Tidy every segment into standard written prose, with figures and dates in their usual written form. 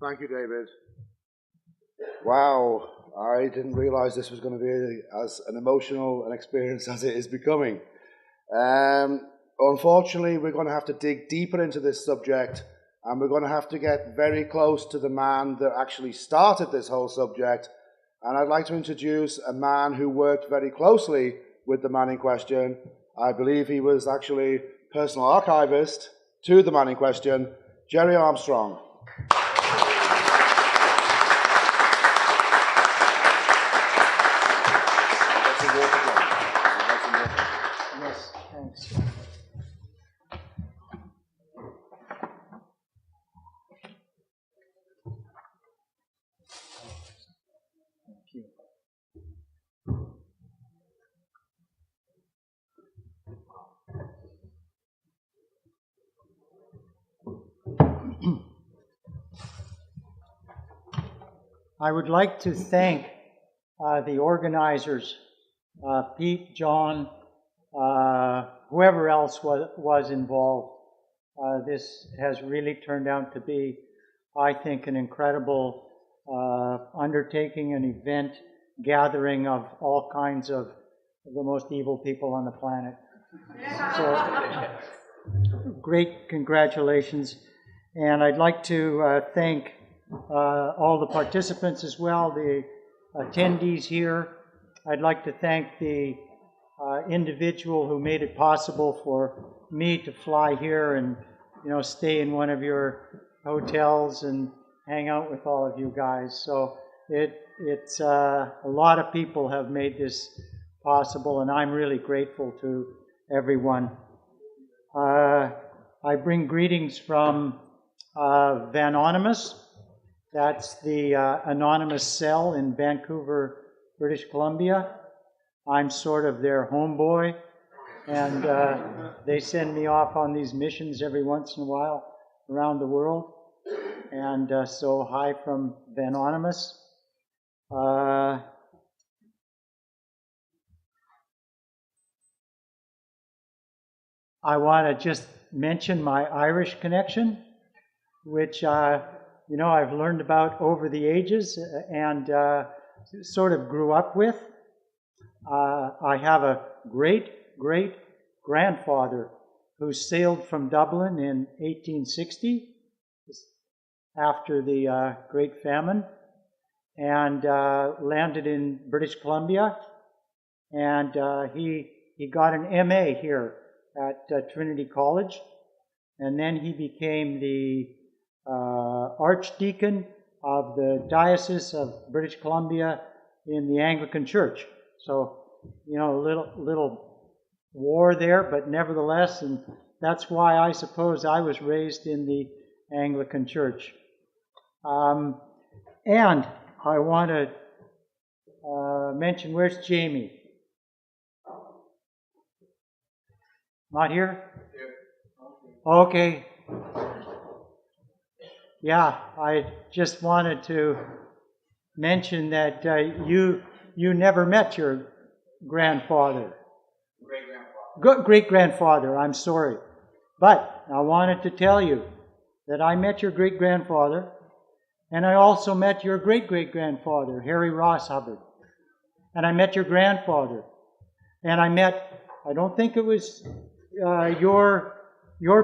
Thank you, David. Wow, I didn't realize this was going to be as an emotional an experience as it is becoming. Unfortunately, we're going to have to dig deeper into this subject, and we're going to have to get very close to the man that actually started this whole subject. And I'd like to introduce a man who worked very closely with the man in question. I believe he was actually personal archivist to the man in question, Gerry Armstrong. Yes, thanks. Thank you. I would like to thank the organizers, Pete, John, whoever else was involved. This has really turned out to be, I think, an incredible undertaking, an event, gathering of all kinds of the most evil people on the planet. So, great congratulations. And I'd like to thank all the participants as well, the attendees here. I'd like to thank the individual who made it possible for me to fly here and, stay in one of your hotels and hang out with all of you guys. So it's a lot of people have made this possible, and I'm really grateful to everyone. I bring greetings from Vanonymous. That's the anonymous cell in Vancouver, British Columbia. I'm sort of their homeboy, and they send me off on these missions every once in a while around the world. And so hi from Vanonymous. I want to just mention my Irish connection, which I've learned about over the ages and sort of grew up with. I have a great-great-grandfather who sailed from Dublin in 1860 after the Great Famine and landed in British Columbia, and he got an MA here at Trinity College, and then he became the Archdeacon of the Diocese of British Columbia in the Anglican Church. So, a little war there, but nevertheless, and that's why I suppose I was raised in the Anglican Church. And I want to mention, where's Jamie? Not here? Okay. Yeah, I just wanted to mention that you never met your grandfather. Great-grandfather, I'm sorry. But I wanted to tell you that I met your great-grandfather, and I also met your great-great-grandfather, Harry Ross Hubbard. And I met your grandfather. And I don't think it was your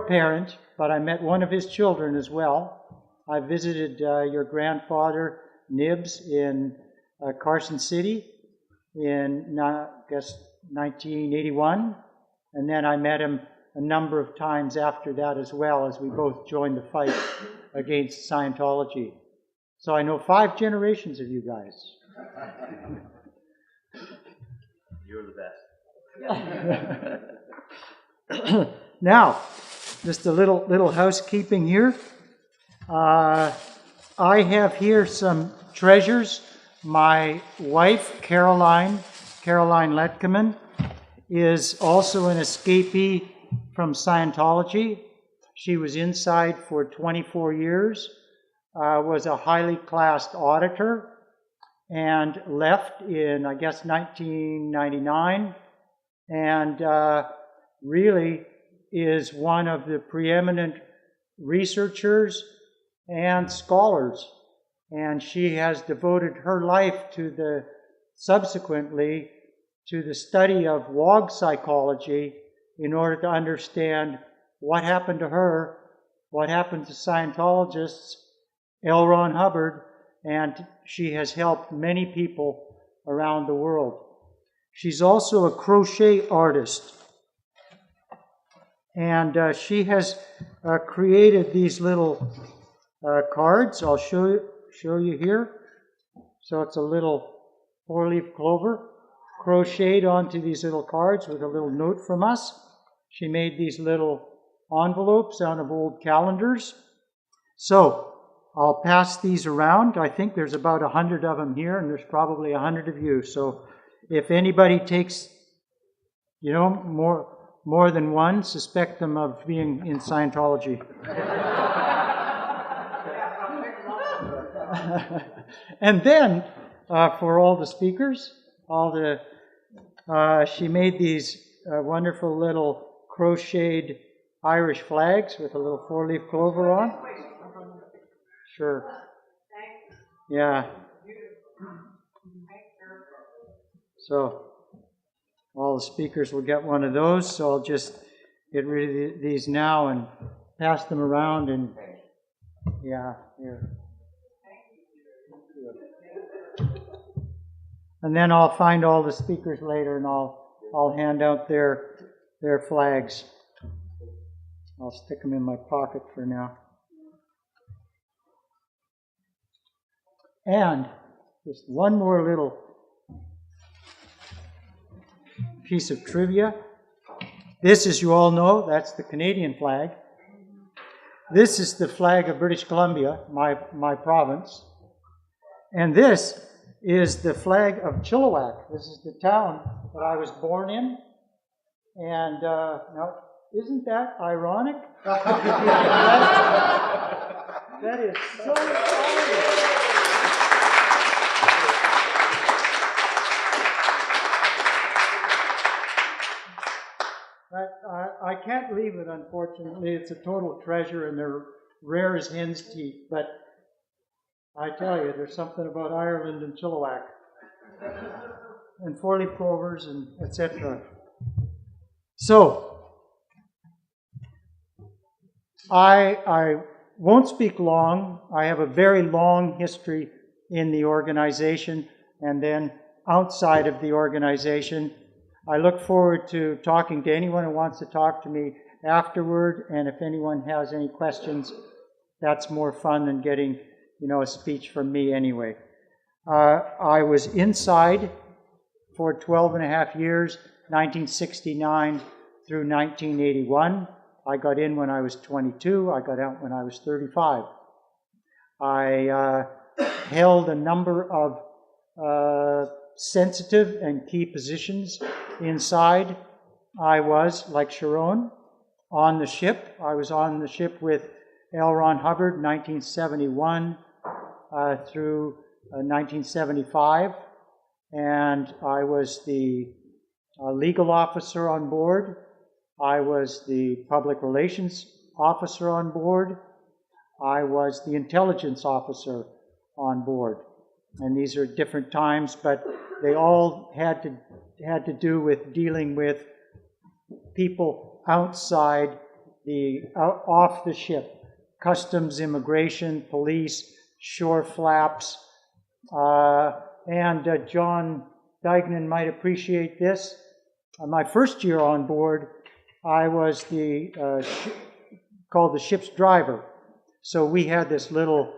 parent, but I met one of his children as well. I visited your grandfather, Nibs, in Carson City in, 1981. And then I met him a number of times after that as well, as we both joined the fight against Scientology. So I know 5 generations of you guys. You're the best. Now, just a little housekeeping here. I have here some treasures. My wife, Caroline Letkeman, is also an escapee from Scientology. She was inside for 24 years, was a highly classed auditor, and left in, 1999, and really is one of the preeminent researchers and scholars. And she has devoted her life subsequently to the study of WOG psychology in order to understand what happened to her, what happened to Scientologists, L. Ron Hubbard, and she has helped many people around the world. She's also a crochet artist, and she has created these little cards. I'll show you here. So it's a little 4-leaf clover crocheted onto these little cards with a little note from us. She made these little envelopes out of old calendars. So I'll pass these around. I think there's about 100 of them here, and there's probably 100 of you. So if anybody takes, more than one, suspect them of being in Scientology. And then, for all the speakers, she made these wonderful little crocheted Irish flags with a little 4-leaf clover on. Sure. Yeah. So, all the speakers will get one of those, so I'll just get rid of these now and pass them around, and yeah, here. And then I'll find all the speakers later, and I'll hand out their flags. I'll stick them in my pocket for now. And just one more little piece of trivia. This, as you all know, that's the Canadian flag. This is the flag of British Columbia, my province. And this is the flag of Chilliwack. This is the town that I was born in. And now, isn't that ironic? That is so ironic. I can't leave it, unfortunately. It's a total treasure, and they're rare as hen's teeth. But I tell you, there's something about Ireland and Chilliwack, and 4-leaf clovers, and etc. So, I won't speak long. I have a very long history in the organization, and then outside of the organization. I look forward to talking to anyone who wants to talk to me afterward, and if anyone has any questions, that's more fun than getting, a speech from me anyway. I was inside for 12 and a half years, 1969 through 1981. I got in when I was 22. I got out when I was 35. I held a number of sensitive and key positions inside. I was, like Sharon, on the ship. I was on the ship with L. Ron Hubbard, 1971 through 1975, and I was the legal officer on board. I was the public relations officer on board. I was the intelligence officer on board. And these are different times, but they all had to do with dealing with people outside off the ship. Customs, immigration, police, shore flaps. And John Dignan might appreciate this. My first year on board, I was called the ship's driver. So we had this little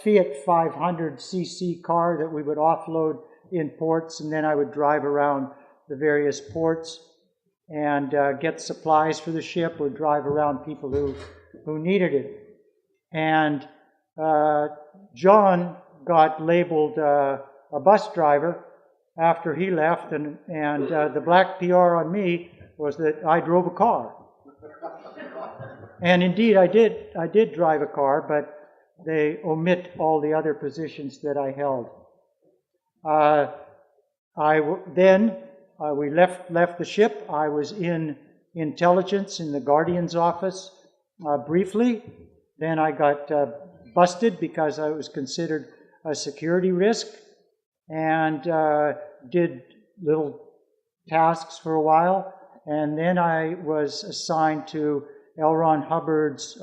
Fiat 500cc car that we would offload in ports, and then I would drive around the various ports and get supplies for the ship, or drive around people who needed it. And John got labeled a bus driver after he left, and the black PR on me was that I drove a car. And indeed, I did drive a car, but they omit all the other positions that I held. We left the ship. I was in intelligence in the Guardian's office briefly, Then I got busted because I was considered a security risk, and did little tasks for a while. And then I was assigned to L. Ron Hubbard's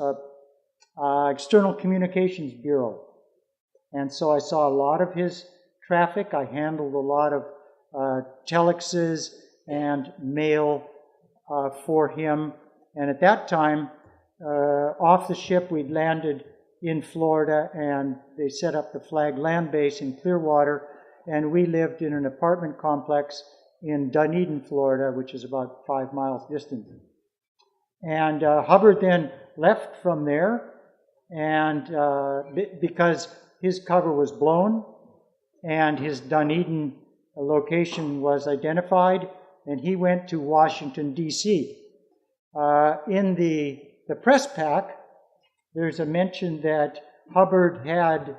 External Communications Bureau. And so I saw a lot of his traffic. I handled a lot of telexes and mail for him. And at that time, off the ship, we'd landed in Florida, and they set up the Flag Land Base in Clearwater, and we lived in an apartment complex in Dunedin, Florida, which is about 5 miles distant. And Hubbard then left from there, and because his cover was blown and his Dunedin location was identified, and he went to Washington, D.C. In the press pack, there's a mention that Hubbard had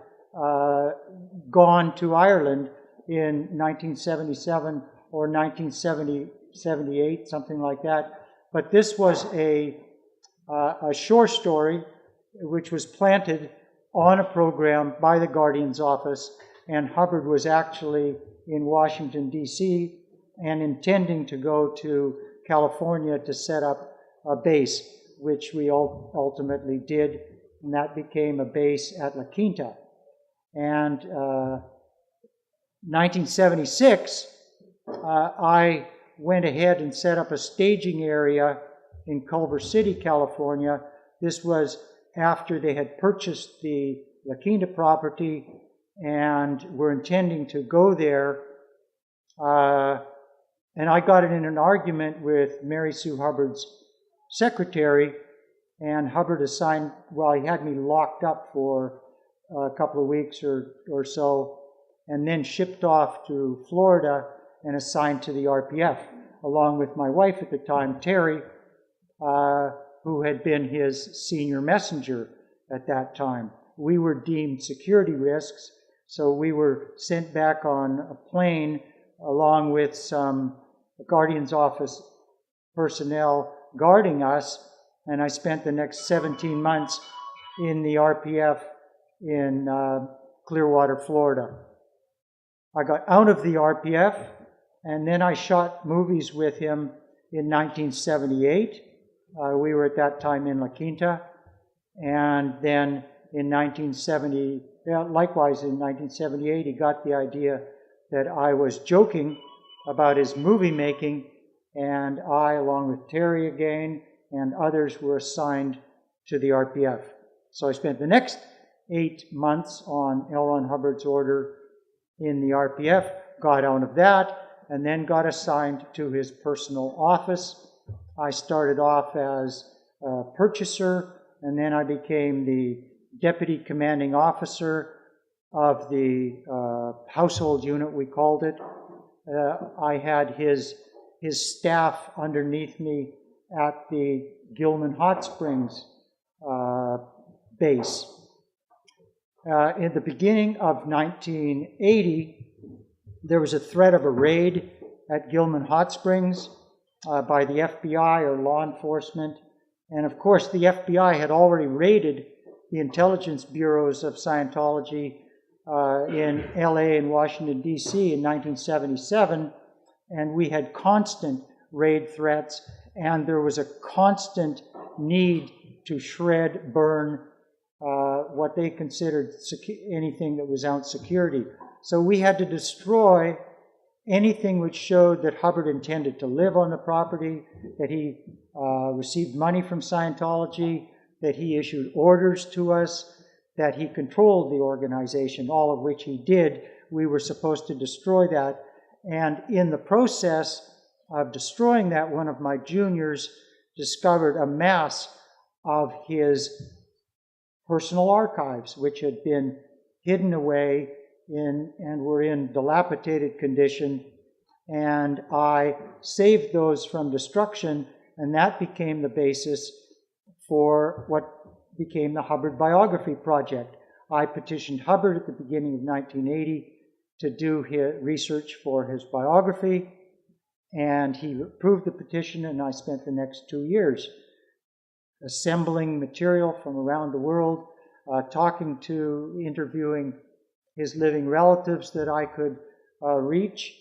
gone to Ireland in 1977 or 1978, something like that. But this was a shore story which was planted on a program by the Guardian's office, and Hubbard was actually in Washington, D.C., and intending to go to California to set up a base, which we ultimately did, and that became a base at La Quinta. And 1976, I went ahead and set up a staging area in Culver City, California. This was after they had purchased the La Quinta property and were intending to go there. And I got in an argument with Mary Sue Hubbard's secretary, and Hubbard assigned, well, he had me locked up for a couple of weeks or so, and then shipped off to Florida and assigned to the RPF, along with my wife at the time, Terry, who had been his senior messenger at that time. We were deemed security risks, so we were sent back on a plane along with some Guardian's office personnel guarding us, and I spent the next 17 months in the RPF in Clearwater, Florida. I got out of the RPF, and then I shot movies with him in 1978. We were at that time in La Quinta, and then in 1970, likewise in 1978, he got the idea that I was joking about his movie making, and I, along with Terry again and others, were assigned to the RPF. So I spent the next 8 months on L. Ron Hubbard's order in the RPF, got out of that, and then got assigned to his personal office. I started off as a purchaser, and then I became the deputy commanding officer of the household unit, we called it. I had his staff underneath me at the Gilman Hot Springs base. In the beginning of 1980, there was a threat of a raid at Gilman Hot Springs by the FBI or law enforcement. And of course, the FBI had already raided the intelligence bureaus of Scientology in LA and Washington, D.C. in 1977, and we had constant raid threats, and there was a constant need to shred, burn what they considered anything that was out security. So we had to destroy anything which showed that Hubbard intended to live on the property, that he received money from Scientology, that he issued orders to us, that he controlled the organization, all of which he did. We were supposed to destroy that. And in the process of destroying that, one of my juniors discovered a mass of his personal archives, which had been hidden away and were in dilapidated condition. And I saved those from destruction, and that became the basis for what became the Hubbard Biography Project. I petitioned Hubbard at the beginning of 1980 to do his research for his biography, and he approved the petition, and I spent the next 2 years assembling material from around the world, interviewing his living relatives that I could reach,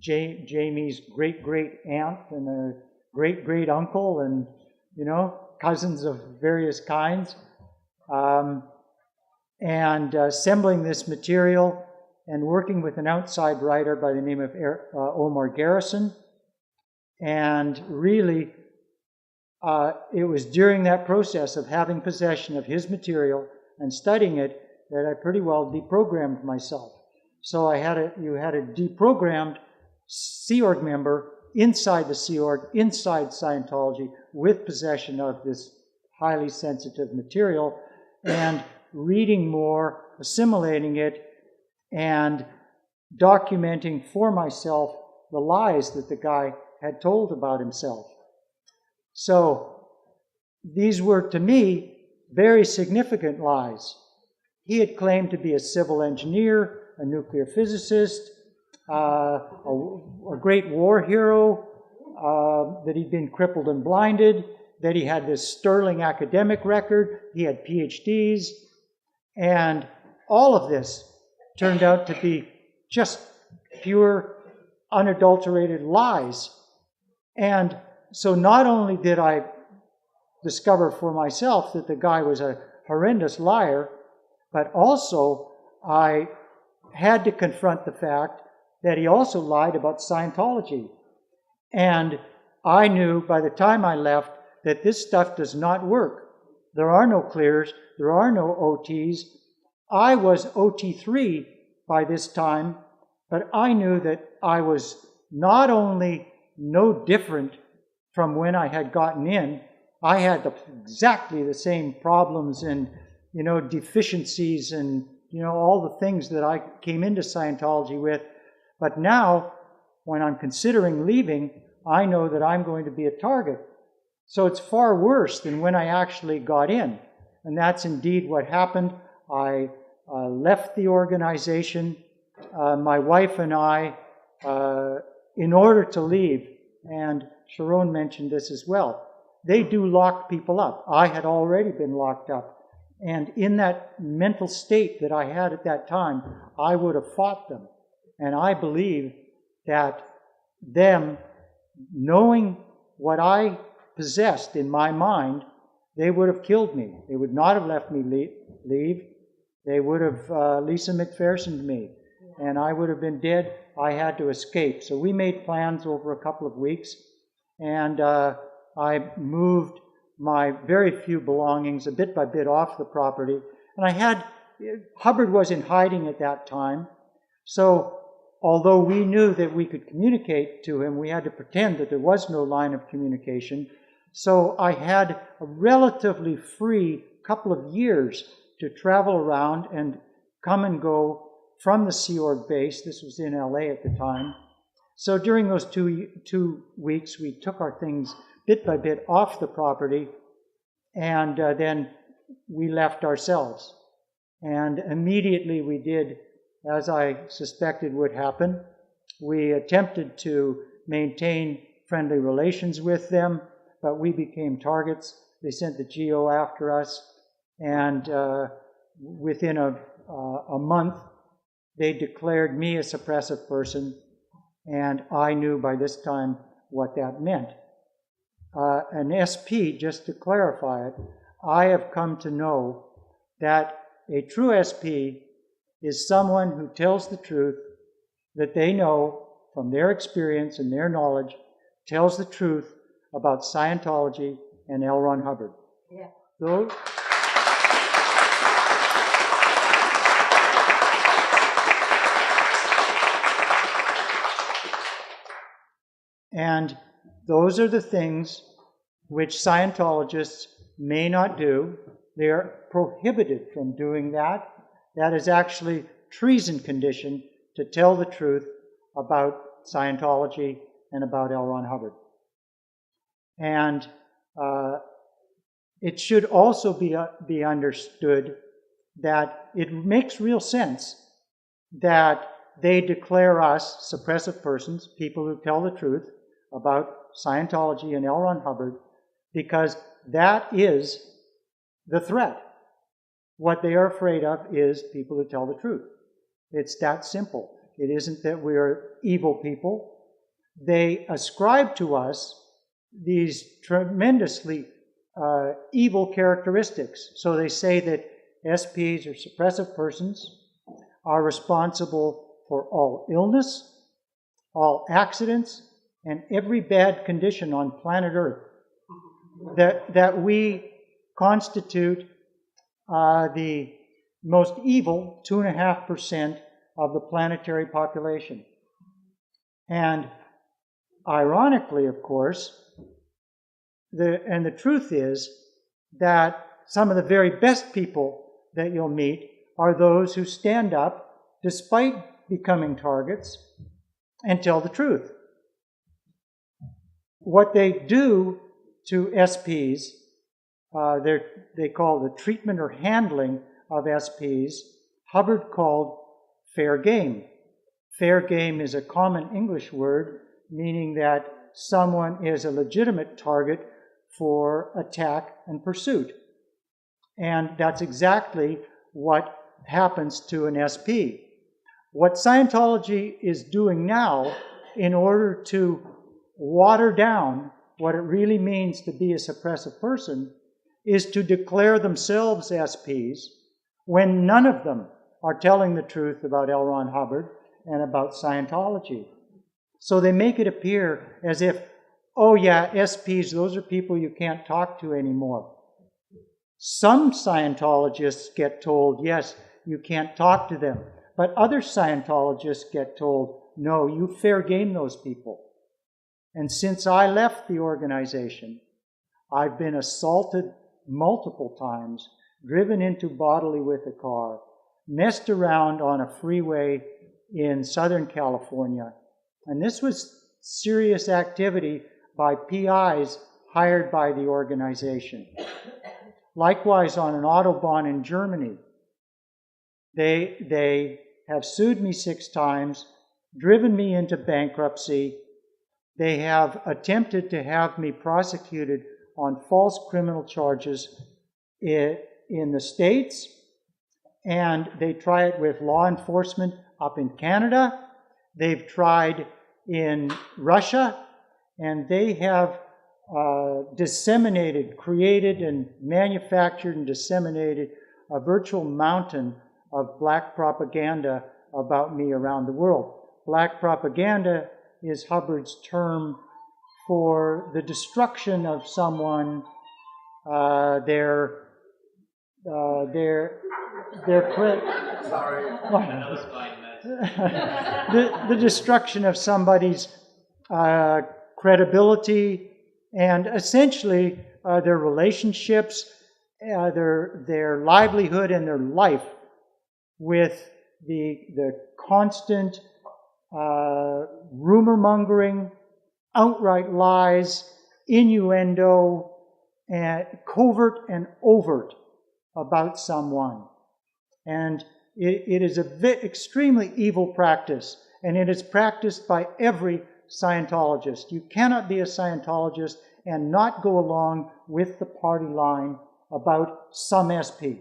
Jamie's great-great-aunt and a great-great-uncle and, cousins of various kinds, and assembling this material and working with an outside writer by the name of Omar Garrison. And really, it was during that process of having possession of his material and studying it that I pretty well deprogrammed myself. So you had a deprogrammed Sea Org member inside the Sea Org, inside Scientology, with possession of this highly sensitive material, and reading more, assimilating it, and documenting for myself the lies that the guy had told about himself. So these were, to me, very significant lies. He had claimed to be a civil engineer, a nuclear physicist, a great war hero, that he'd been crippled and blinded, that he had this sterling academic record, he had PhDs, and all of this turned out to be just pure, unadulterated lies. And so not only did I discover for myself that the guy was a horrendous liar, but also I had to confront the fact that he also lied about Scientology. And I knew by the time I left that this stuff does not work. There are no clears, there are no OTs. I was OT3 by this time, but I knew that I was not only no different from when I had gotten in, I had exactly the same problems and, deficiencies and, all the things that I came into Scientology with. But now, when I'm considering leaving, I know that I'm going to be a target. So it's far worse than when I actually got in. And that's indeed what happened. I left the organization. My wife and I, in order to leave, and Sharon mentioned this as well, they do lock people up. I had already been locked up. And in that mental state that I had at that time, I would have fought them. And I believe that them knowing what I possessed in my mind, they would have killed me. They would not have let me leave. They would have Lisa McPhersoned me, and I would have been dead. I had to escape. So we made plans over a couple of weeks, and I moved my very few belongings, a bit by bit, off the property. And Hubbard was in hiding at that time, so although we knew that we could communicate to him, we had to pretend that there was no line of communication. So I had a relatively free couple of years to travel around and come and go from the Sea Org base. This was in LA at the time. So during those two weeks, we took our things bit by bit off the property, and then we left ourselves. And immediately we did, as I suspected would happen, we attempted to maintain friendly relations with them, but we became targets. They sent the GO after us, and within a month, they declared me a suppressive person, and I knew by this time what that meant. An SP, just to clarify it, I have come to know that a true SP is someone who tells the truth that they know from their experience and their knowledge, tells the truth about Scientology and L. Ron Hubbard. Yeah. So, and those are the things which Scientologists may not do. They are prohibited from doing that. That is actually treason condition to tell the truth about Scientology and about L. Ron Hubbard. And it should also be understood that it makes real sense that they declare us suppressive persons, people who tell the truth about Scientology and L. Ron Hubbard, because that is the threat. What they are afraid of is people who tell the truth. It's that simple. It isn't that we are evil people. They ascribe to us these tremendously evil characteristics. So they say that SPs, or suppressive persons, are responsible for all illness, all accidents, and every bad condition on planet Earth. That we constitute the most evil 2.5% of the planetary population. And ironically, of course, the truth is that some of the very best people that you'll meet are those who stand up despite becoming targets and tell the truth. What they do to SPs, they call the treatment or handling of SPs, Hubbard called fair game. Fair game is a common English word meaning that someone is a legitimate target for attack and pursuit. And that's exactly what happens to an SP. What Scientology is doing now in order to water down what it really means to be a suppressive person is to declare themselves SPs when none of them are telling the truth about L. Ron Hubbard and about Scientology. So they make it appear as if, oh yeah, SPs, those are people you can't talk to anymore. Some Scientologists get told, yes, you can't talk to them. But other Scientologists get told, no, you fair game those people. And since I left the organization, I've been assaulted multiple times, driven into bodily with a car, messed around on a freeway in Southern California. And this was serious activity by PIs hired by the organization. Likewise, on an Autobahn in Germany, they have sued me 6 times, driven me into bankruptcy. They have attempted to have me prosecuted on false criminal charges in the States, and they try it with law enforcement up in Canada. They've tried in Russia, and they have disseminated, created and manufactured and disseminated a virtual mountain of black propaganda about me around the world. Black propaganda is Hubbard's term for the destruction of someone, their Sorry, that was fine. the destruction of somebody's credibility and essentially their relationships, their livelihood and their life with the constant rumor-mongering, outright lies, innuendo, and covert and overt about someone. And it is an extremely evil practice, and it is practiced by every Scientologist. You cannot be a Scientologist and not go along with the party line about some SP.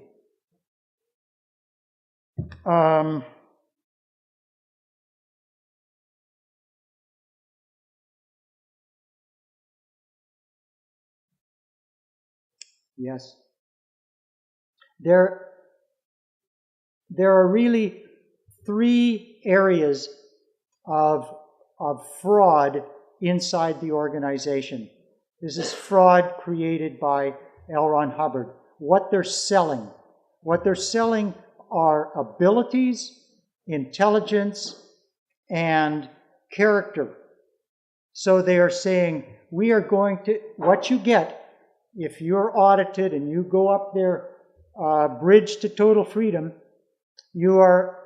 Yes. There are really 3 areas of fraud inside the organization. This is fraud created by L. Ron Hubbard. What they're selling. What they're selling are abilities, intelligence, and character. So they are saying, we are going to, what you get if you're audited and you go up their bridge to total freedom, you are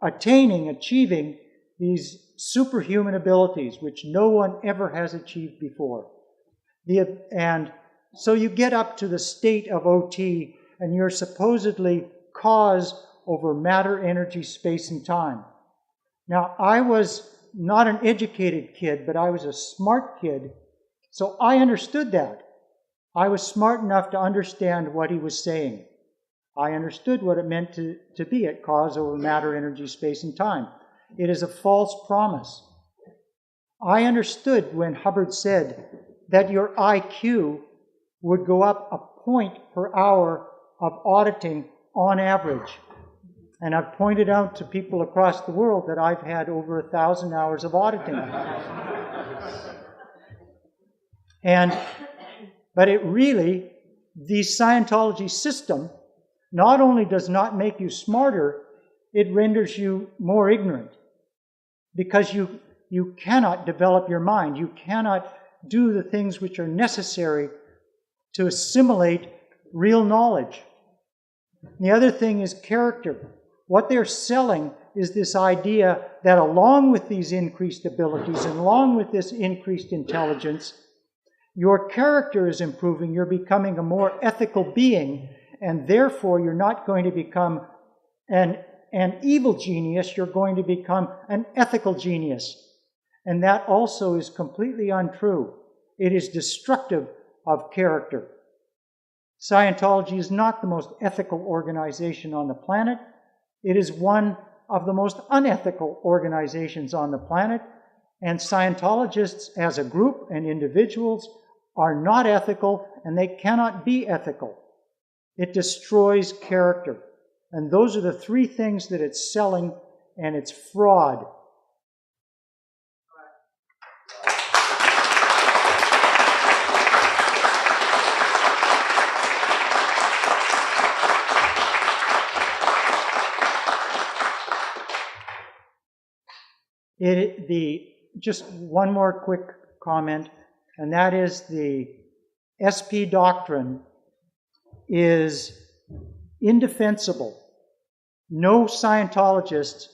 achieving these superhuman abilities which no one ever has achieved before. And so you get up to the state of OT and you're supposedly cause over matter, energy, space, and time. Now, I was not an educated kid, but I was a smart kid, so I understood that. I was smart enough to understand what he was saying. I understood what it meant to be at cause over matter, energy, space, and time. It is a false promise. I understood when Hubbard said that your IQ would go up a point per hour of auditing on average. And I've pointed out to people across the world that I've had over 1,000 hours of auditing. But it really, the Scientology system not only does not make you smarter, it renders you more ignorant. Because you cannot develop your mind. You cannot do the things which are necessary to assimilate real knowledge. And the other thing is character. What they're selling is this idea that along with these increased abilities and along with this increased intelligence, your character is improving. You're becoming a more ethical being, and therefore you're not going to become an evil genius. You're going to become an ethical genius. And that also is completely untrue. It is destructive of character. Scientology is not the most ethical organization on the planet. It is one of the most unethical organizations on the planet, and Scientologists as a group and individuals are not ethical, and they cannot be ethical. It destroys character. And those are the three things that it's selling, and it's fraud. Just one more quick comment, and that is the SP doctrine is indefensible. No Scientologist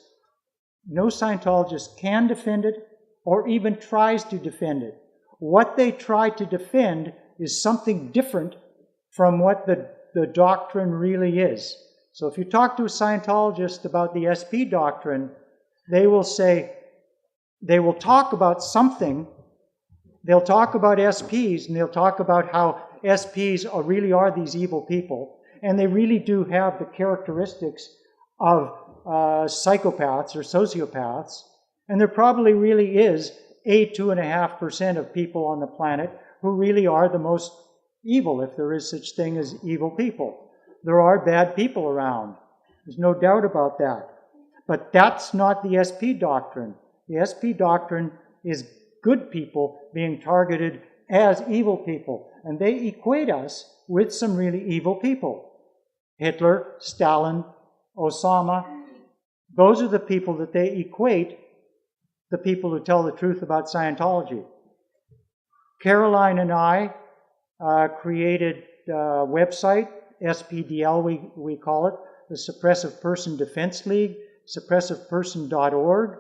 can defend it or even tries to defend it. What they try to defend is something different from what the doctrine really is. So if you talk to a Scientologist about the SP doctrine, they will talk about something. They'll talk about SPs, and they'll talk about how SPs really are these evil people, and they really do have the characteristics of psychopaths or sociopaths, and there probably really is 2.5% of people on the planet who really are the most evil, if there is such thing as evil people. There are bad people around. There's no doubt about that. But that's not the SP doctrine. The SP doctrine is good people being targeted as evil people. And they equate us with some really evil people. Hitler, Stalin, Osama. Those are the people that they equate the people who tell the truth about Scientology. Caroline and I created a website, SPDL we call it, the Suppressive Person Defense League, suppressiveperson.org.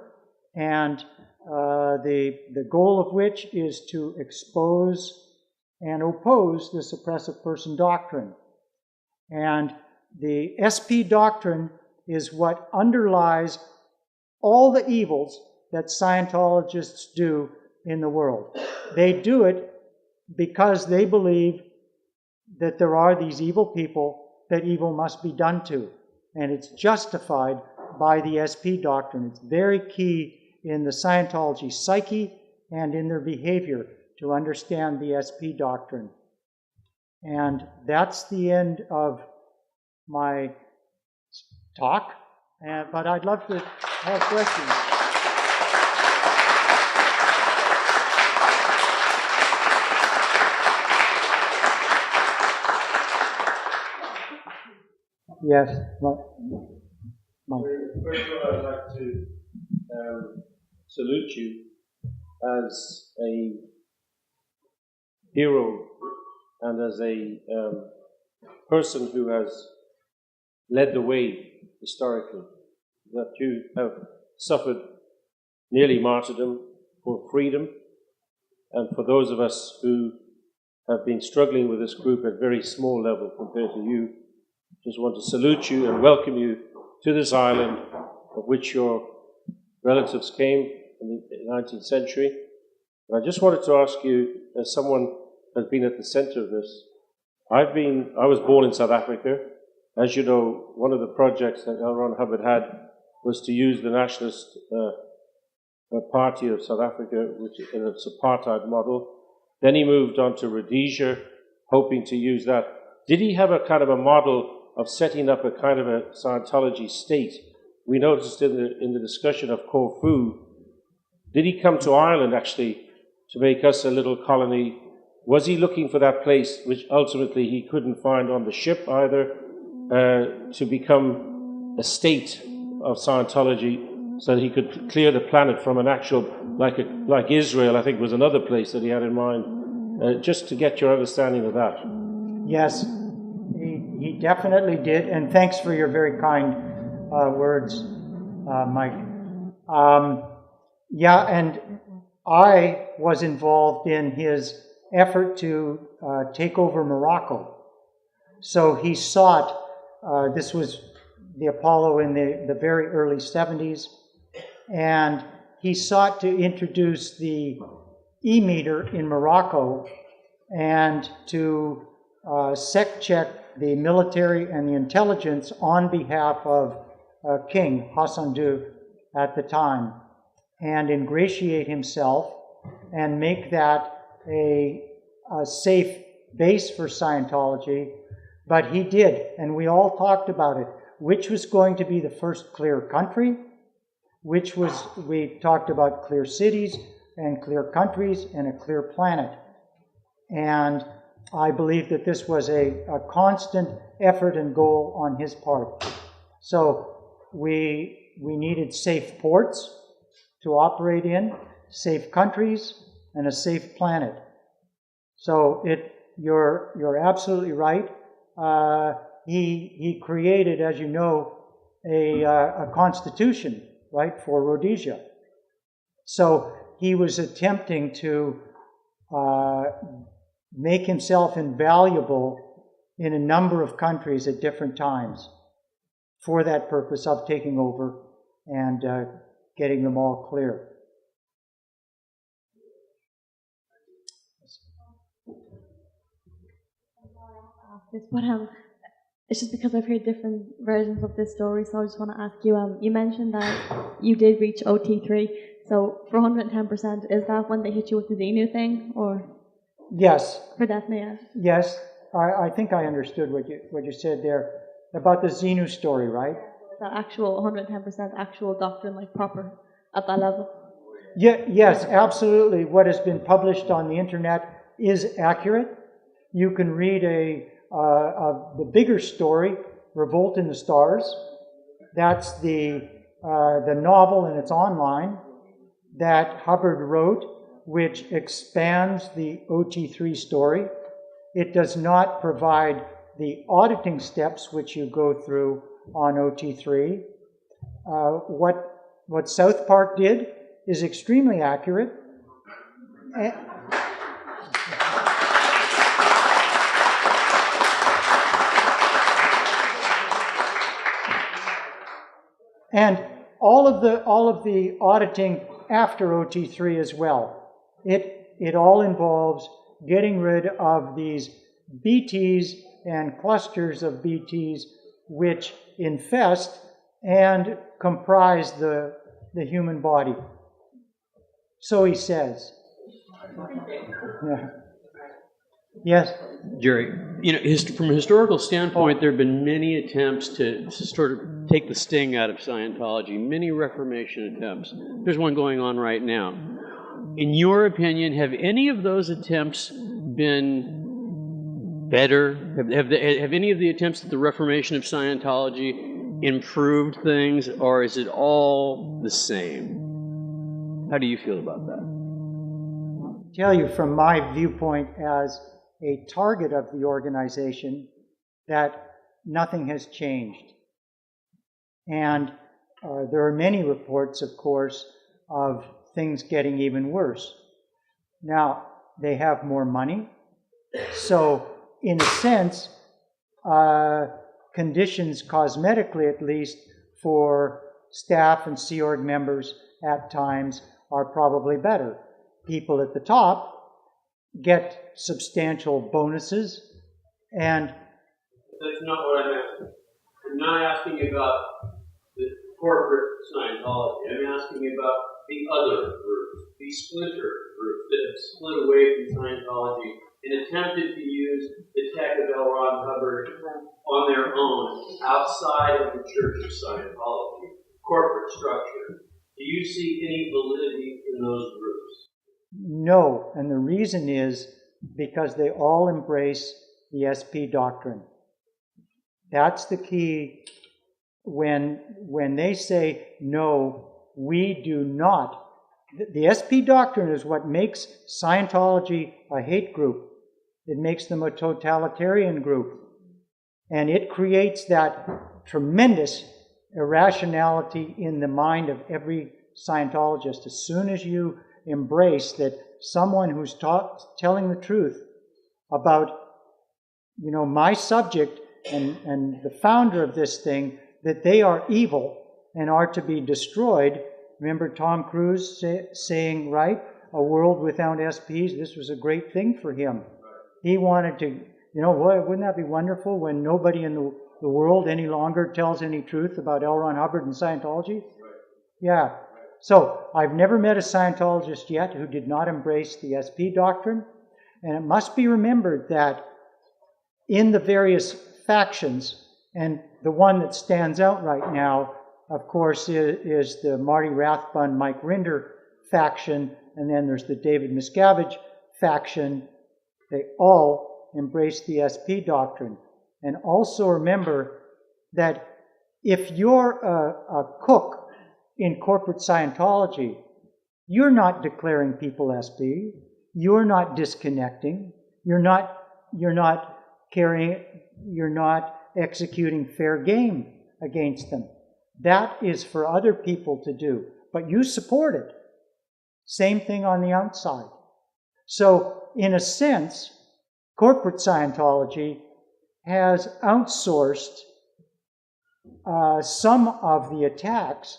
And the goal of which is to expose and oppose the suppressive person doctrine. And the SP doctrine is what underlies all the evils that Scientologists do in the world. They do it because they believe that there are these evil people that evil must be done to. And it's justified by the SP doctrine. It's very key in the Scientology psyche and in their behavior to understand the SP doctrine. And that's the end of my talk, but I'd love to have questions. Yes. First of all, I'd like to salute you as a hero and as a person who has led the way historically, that you have suffered nearly martyrdom for freedom, and for those of us who have been struggling with this group at very small level compared to you, just want to salute you and welcome you to this island of which your relatives came in the 19th century. And I just wanted to ask you, as someone has been at the center of this. I was born in South Africa. As you know, one of the projects that L. Ron Hubbard had was to use the nationalist party of South Africa, which is an apartheid model. Then he moved on to Rhodesia, hoping to use that. Did he have a kind of a model of setting up a kind of a Scientology state? We noticed in the discussion of Corfu, did he come to Ireland actually to make us a little colony? Was he looking for that place, which ultimately he couldn't find on the ship either, to become a state of Scientology so that he could clear the planet from an actual, like Israel, I think was another place that he had in mind, just to get your understanding of that? Yes, he definitely did, and thanks for your very kind words, Mike. Yeah, and I was involved in his effort to take over Morocco. So he sought, this was the Apollo in the very early 70s, and he sought to introduce the e-meter in Morocco and to sect check the military and the intelligence on behalf of King Hassan II at the time, and ingratiate himself and make that a safe base for Scientology. But he did, and we all talked about it, which was going to be the first clear country, we talked about clear cities and clear countries and a clear planet. And I believe that this was a constant effort and goal on his part. So we needed safe ports to operate in, safe countries, and a safe planet. So you're absolutely right. He created, as you know, a constitution, right, for Rhodesia. So he was attempting to make himself invaluable in a number of countries at different times for that purpose of taking over and getting them all clear. It's just because I've heard different versions of this story, so I just want to ask you, you mentioned that you did reach OT3, so for 110%, is that when they hit you with the Xenu thing, or? Yes. For definitely, yeah. Yes, I think I understood what you said there about the Xenu story, right? That actual 110% actual doctrine, like proper, at that level? Yeah, yes, absolutely. What has been published on the internet is accurate. You can read the bigger story, Revolt in the Stars. That's the novel, and it's online, that Hubbard wrote, which expands the OT3 story. It does not provide the auditing steps which you go through on OT3. What South Park did is extremely accurate. And all of the auditing after OT3 as well. It all involves getting rid of these BTs and clusters of BTs which infest and comprise the human body. So he says. Yeah. Yes? Gerry, from a historical standpoint, there have been many attempts to sort of take the sting out of Scientology, many Reformation attempts. There's one going on right now. In your opinion, have any of those attempts been better? Have any of the attempts at the Reformation of Scientology improved things, or is it all the same? How do you feel about that? I'll tell you from my viewpoint as a target of the organization that nothing has changed. And there are many reports, of course, of things getting even worse. Now, they have more money, so in a sense, conditions, cosmetically at least, for staff and Sea Org members at times are probably better. People at the top get substantial bonuses. And that's not what I'm asking. I'm not asking about the corporate Scientology. I'm asking about the other groups, the splinter groups that have split away from Scientology and attempted to use the tech of L. Ron Hubbard on their own outside of the Church of Scientology, corporate structure. Do you see any validity in those groups? no, and the reason is because they all embrace the SP doctrine. That's the key. When they say, no, we do not. The SP doctrine is what makes Scientology a hate group. It makes them a totalitarian group. And it creates that tremendous irrationality in the mind of every Scientologist. As soon as you embrace that someone who's telling the truth about, my subject and the founder of this thing, that they are evil and are to be destroyed. Remember Tom Cruise saying, right, a world without SPs, this was a great thing for him. He wanted to, wouldn't that be wonderful when nobody in the world any longer tells any truth about L. Ron Hubbard and Scientology? Yeah. So I've never met a Scientologist yet who did not embrace the SP doctrine. And it must be remembered that in the various factions, and the one that stands out right now, of course, is the Marty Rathbun, Mike Rinder faction, and then there's the David Miscavige faction. They all embrace the SP doctrine. And also remember that if you're a cook in corporate Scientology, you're not declaring people SP. You're not disconnecting. You're not executing fair game against them. That is for other people to do, but you support it. Same thing on the outside. So, in a sense, corporate Scientology has outsourced some of the attacks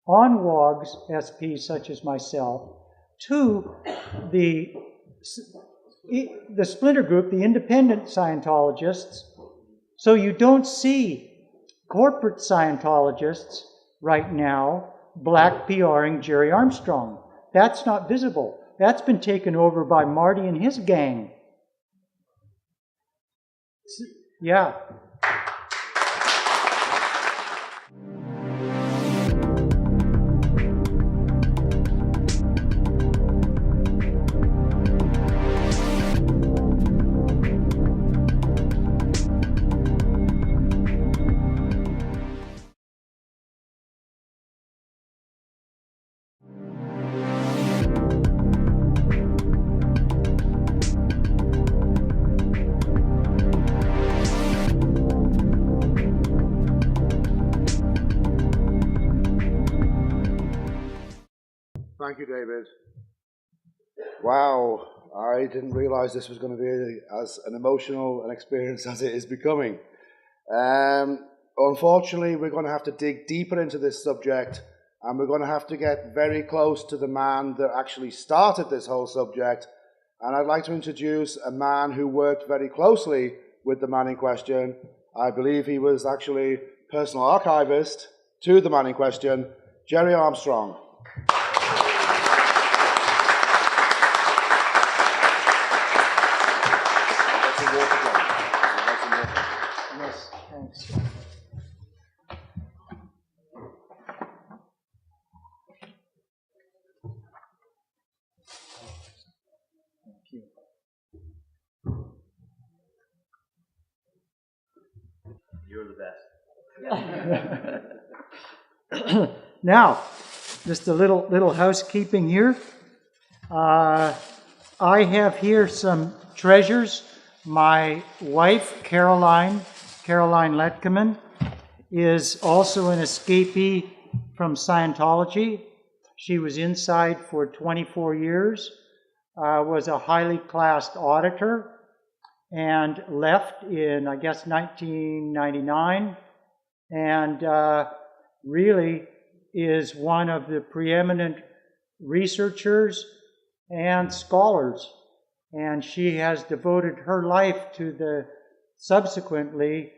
on WOGs, SPs such as myself, to the splinter group, the independent Scientologists. So you don't see corporate Scientologists right now black PRing Gerry Armstrong. That's not visible. That's been taken over by Marty and his gang. Yeah. Thank you, David. Wow, I didn't realize this was going to be as an emotional an experience as it is becoming. Unfortunately, we're going to have to dig deeper into this subject, and we're going to have to get very close to the man that actually started this whole subject. And I'd like to introduce a man who worked very closely with the man in question. I believe he was actually personal archivist to the man in question, Gerry Armstrong. Yes, thanks. Thank you. You're the best. Now, just a little housekeeping here. I have here some treasures. My wife, Caroline Letkeman, is also an escapee from Scientology. She was inside for 24 years, was a highly classed auditor, and left in, I guess, 1999, and really is one of the preeminent researchers and scholars and she has devoted her life subsequently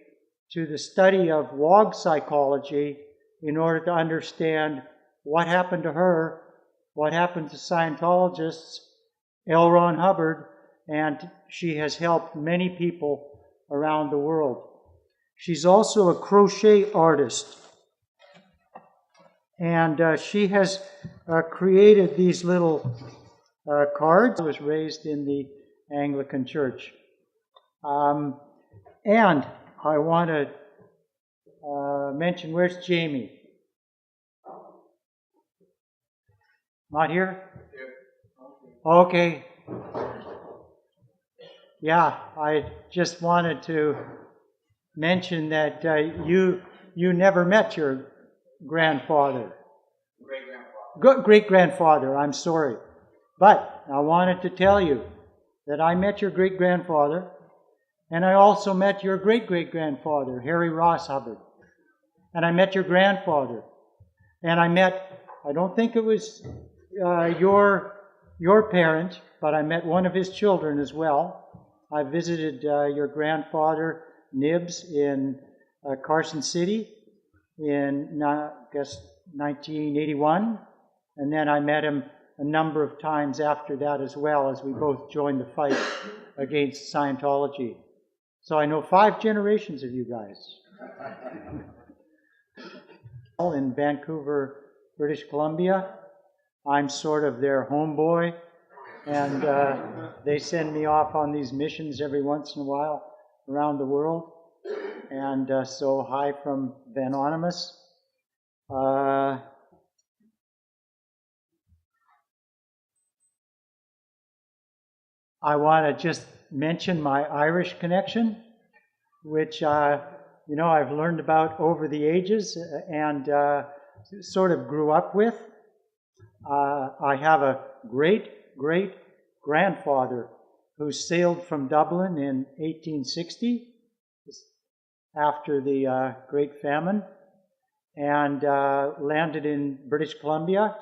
to the study of WOG psychology in order to understand what happened to her, what happened to Scientologists, L. Ron Hubbard, and she has helped many people around the world. She's also a crochet artist, and she has created these little cards. I was raised in the Anglican Church. And I want to mention, where's Jamie? Not here? Okay. Yeah, I just wanted to mention that you never met your grandfather. Great-grandfather, I'm sorry. But I wanted to tell you that I met your great-grandfather, and I also met your great-great-grandfather, Harry Ross Hubbard. And I met your grandfather. And I don't think it was your parent, but I met one of his children as well. I visited your grandfather, Nibs, in Carson City in, I guess, 1981. And then I met him a number of times after that as well, as we both joined the fight against Scientology. So I know 5 generations of you guys. In Vancouver, British Columbia. I'm sort of their homeboy, and they send me off on these missions every once in a while around the world. And so hi from Vanonymous. I want to just mention my Irish connection, which I've learned about over the ages and sort of grew up with. I have a great-great-grandfather who sailed from Dublin in 1860 after the Great Famine and landed in British Columbia,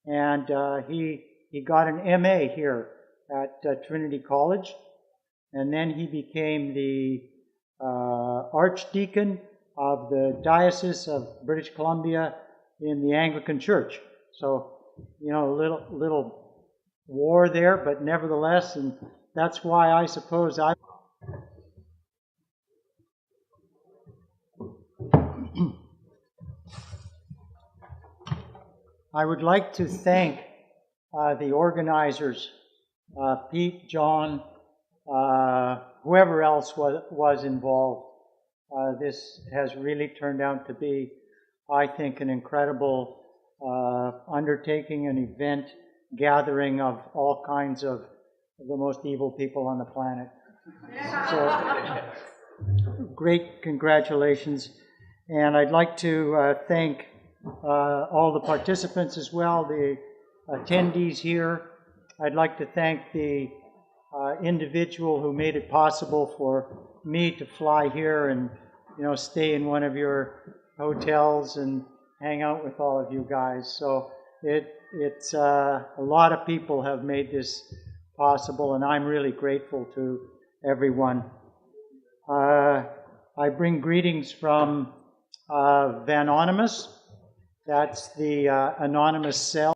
and he got an MA here at Trinity College, and then he became the Archdeacon of the Diocese of British Columbia in the Anglican Church. So, a little war there, but nevertheless, and that's why I suppose I would like to thank the organizers, Pete, John, whoever else was involved. This has really turned out to be, I think, an incredible undertaking, an event, gathering of all kinds of the most evil people on the planet. So, great congratulations. And I'd like to thank all the participants as well, the attendees here. I'd like to thank the individual who made it possible for me to fly here and, stay in one of your hotels and hang out with all of you guys. So it's a lot of people have made this possible, and I'm really grateful to everyone. I bring greetings from Vanonymous. That's the anonymous cell.